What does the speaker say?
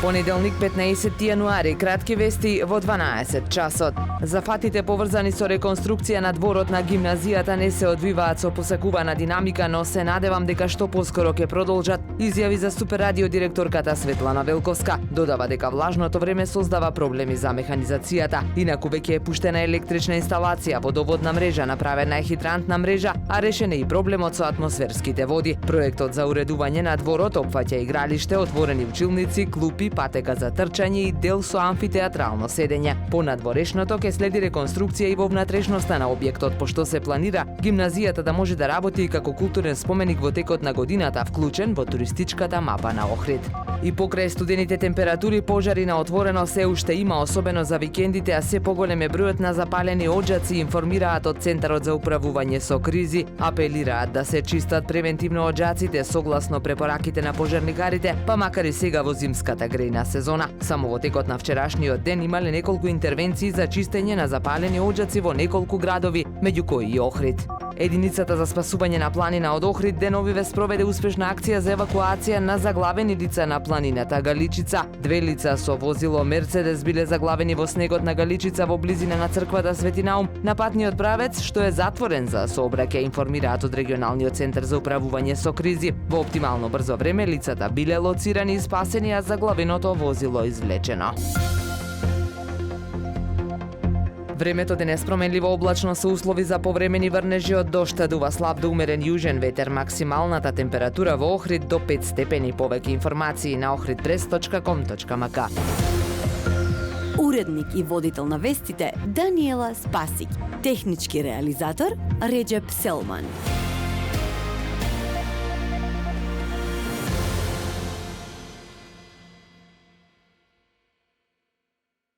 Понеделник 15 јануари, кратки вести во 12 часот. Зафатите поврзани со реконструкција на дворот на гимназијата не се одвиваат со посакувана динамика, но се надевам дека што поскоро ќе продолжат, изјави за Супер радио директорката Светлана Велковска. Додава дека влажното време создава проблеми за механизацијата. Инаку веќе е пуштена електрична инсталација, водоводна мрежа, направена е хидрантна мрежа, а решен е и проблемот со атмосферските води. Проектот за уредување на дворот опфаќа игралиште, отворени училници, клупи, патека за трчање и дел со амфитеатрално седење. По надворешното ќе следи реконструкција и во внатрешноста на објектот, пошто се планира гимназијата да може да работи и како културен споменик во текот на годината, вклучен во туристичката мапа на Охрид. И покрај студените температури, пожари на отворено се уште има, особено за викендите, а се поголем е бројот на запалени оџаци, информираат од Центарот за управување со кризи. Апелираат да се чистат превентивно оџаците согласно препораките на пожарникарите, па макар и сега во зимската грејна сезона. Само во текот на вчерашниот ден имале неколку интервенции за чистење на запалени оџаци во неколку градови, меѓу кои и Охрид. Единицата за спасување на планина од Охрид деновиве спроведе успешна акција за евакуација на заглавени лица на планината Галичица. 2 лица со возило Мерцедес биле заглавени во снегот на Галичица во близина на црквата Свети Наум, на патниот правец што е затворен за сообраќај, информираат од регионалниот центар за управување со кризи. Во оптимално брзо време лицата биле лоцирани и спасени, а заглавеното возило извлечено. Времето денес променливо облачно со услови за повремени врнежи од дожд, дува слаб до умерен јужен ветер, максималната температура во Охрид до 5 степени. Повеќе информации на ohridpress.com.mk. Уредник и водител на вестите Даниела Спасик. Технички реализатор Реджеп Селман.